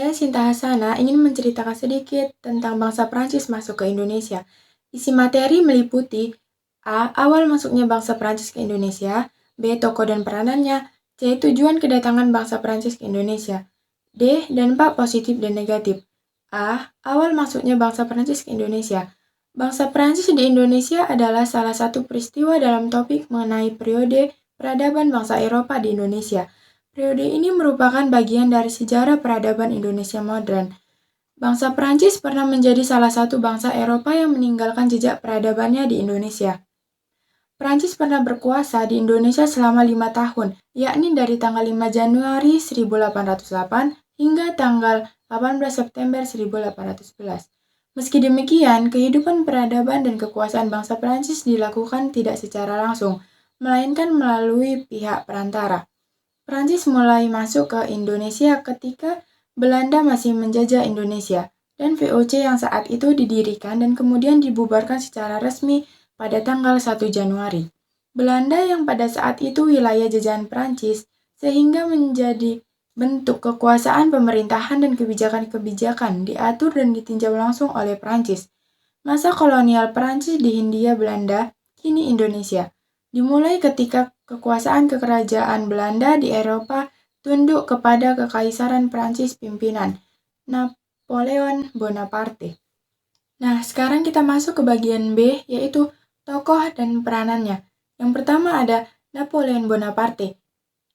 Saya Sinta Hasana ingin menceritakan sedikit tentang bangsa Prancis masuk ke Indonesia. Isi materi meliputi A. Awal masuknya bangsa Prancis ke Indonesia, B. Tokoh dan peranannya, C. Tujuan kedatangan bangsa Prancis ke Indonesia, D. Dampak positif dan negatif. A. Awal masuknya bangsa Prancis ke Indonesia. Bangsa Prancis di Indonesia adalah salah satu peristiwa dalam topik mengenai periode peradaban bangsa Eropa di Indonesia. Periode ini merupakan bagian dari sejarah peradaban Indonesia modern. Bangsa Prancis pernah menjadi salah satu bangsa Eropa yang meninggalkan jejak peradabannya di Indonesia. Prancis pernah berkuasa di Indonesia selama 5 tahun, yakni dari tanggal 5 Januari 1808 hingga tanggal 18 September 1811. Meski demikian, kehidupan peradaban dan kekuasaan bangsa Prancis dilakukan tidak secara langsung, melainkan melalui pihak perantara. Prancis mulai masuk ke Indonesia ketika Belanda masih menjajah Indonesia, dan VOC yang saat itu didirikan dan kemudian dibubarkan secara resmi pada tanggal 1 Januari. Belanda yang pada saat itu wilayah jajahan Prancis, sehingga menjadi bentuk kekuasaan pemerintahan dan kebijakan-kebijakan diatur dan ditinjau langsung oleh Prancis. Masa kolonial Prancis di Hindia Belanda, kini Indonesia, dimulai ketika kekuasaan kerajaan Belanda di Eropa tunduk kepada kekaisaran Prancis pimpinan Napoleon Bonaparte. Nah, sekarang kita masuk ke bagian B, yaitu tokoh dan peranannya. Yang pertama ada Napoleon Bonaparte.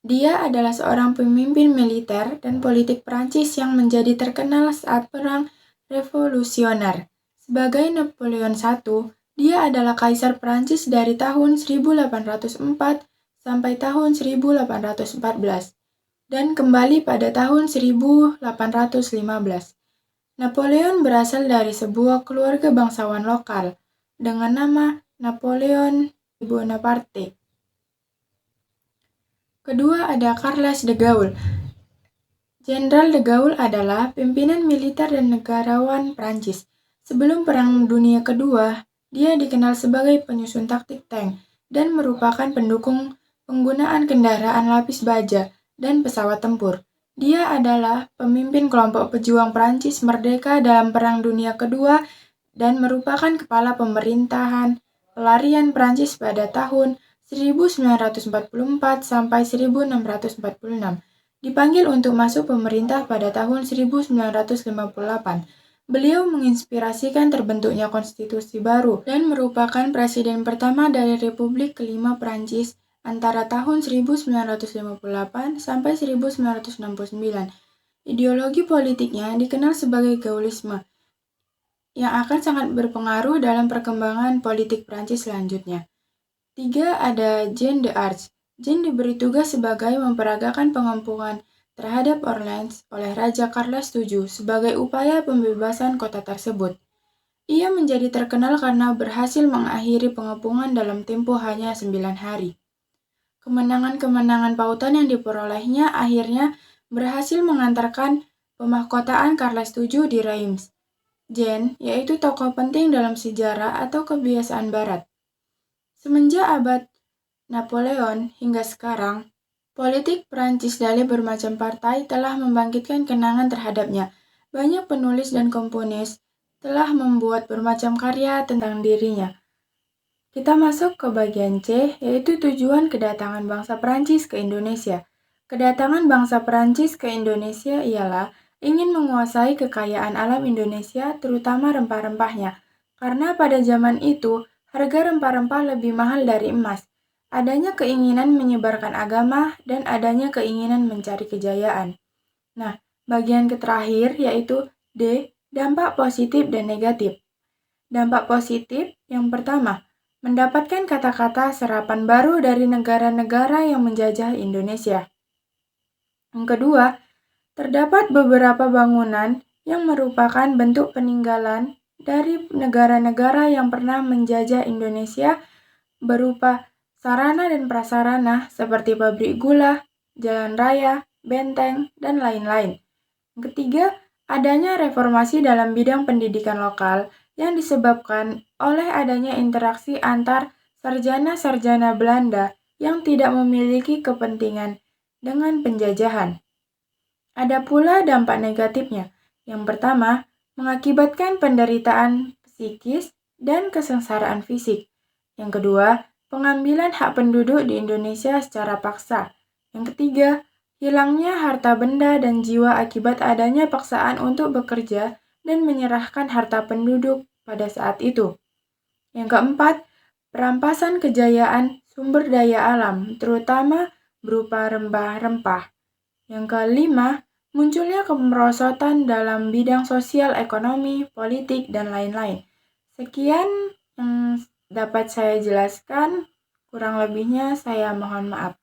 Dia adalah seorang pemimpin militer dan politik Prancis yang menjadi terkenal saat Perang Revolusioner. Sebagai Napoleon I, dia adalah kaisar Prancis dari tahun 1804 sampai tahun 1814 dan kembali pada tahun 1815. Napoleon berasal dari sebuah keluarga bangsawan lokal dengan nama Napoleon Bonaparte. Kedua ada Charles de Gaulle. Jenderal de Gaulle adalah pimpinan militer dan negarawan Prancis. Sebelum Perang Dunia Kedua, dia dikenal sebagai penyusun taktik tank dan merupakan pendukung penggunaan kendaraan lapis baja dan pesawat tempur. Dia adalah pemimpin kelompok pejuang Prancis merdeka dalam Perang Dunia Kedua dan merupakan kepala pemerintahan pelarian Prancis pada tahun 1944 sampai 1646. Dipanggil untuk masuk pemerintah pada tahun 1958. Beliau menginspirasikan terbentuknya konstitusi baru dan merupakan presiden pertama dari Republik Kelima Prancis antara tahun 1958 sampai 1969. Ideologi politiknya dikenal sebagai Gaullisme, yang akan sangat berpengaruh dalam perkembangan politik Prancis selanjutnya. 3. Ada Jean d'Arc. Jean diberi tugas sebagai memperagakan pengepungan terhadap Orleans oleh Raja Charles VII sebagai upaya pembebasan kota tersebut. Ia menjadi terkenal karena berhasil mengakhiri pengepungan dalam tempo hanya 9 hari. Kemenangan-kemenangan pautan yang diperolehnya akhirnya berhasil mengantarkan pemahkotaan Charles VII di Reims. Jean yaitu tokoh penting dalam sejarah atau kebiasaan Barat. Semenjak abad Napoleon hingga sekarang, politik Prancis dari bermacam partai telah membangkitkan kenangan terhadapnya. Banyak penulis dan komponis telah membuat bermacam karya tentang dirinya. Kita masuk ke bagian C, yaitu tujuan kedatangan bangsa Prancis ke Indonesia. Kedatangan bangsa Prancis ke Indonesia ialah ingin menguasai kekayaan alam Indonesia, terutama rempah-rempahnya. Karena pada zaman itu, harga rempah-rempah lebih mahal dari emas. Adanya keinginan menyebarkan agama dan adanya keinginan mencari kejayaan. Nah, bagian terakhir yaitu D, dampak positif dan negatif. Dampak positif yang pertama, mendapatkan kata-kata serapan baru dari negara-negara yang menjajah Indonesia. Yang kedua, terdapat beberapa bangunan yang merupakan bentuk peninggalan dari negara-negara yang pernah menjajah Indonesia berupa sarana dan prasarana seperti pabrik gula, jalan raya, benteng, dan lain-lain. Yang ketiga, adanya reformasi dalam bidang pendidikan lokal yang disebabkan oleh adanya interaksi antar sarjana-sarjana Belanda yang tidak memiliki kepentingan dengan penjajahan. Ada pula dampak negatifnya. Yang pertama, mengakibatkan penderitaan psikis dan kesengsaraan fisik. Yang kedua, pengambilan hak penduduk di Indonesia secara paksa. Yang ketiga, hilangnya harta benda dan jiwa akibat adanya paksaan untuk bekerja dan menyerahkan harta penduduk pada saat itu. Yang keempat, perampasan kejayaan sumber daya alam, terutama berupa rempah-rempah. Yang kelima, munculnya kemerosotan dalam bidang sosial, ekonomi, politik, dan lain-lain. Sekian yang dapat saya jelaskan, kurang lebihnya saya mohon maaf.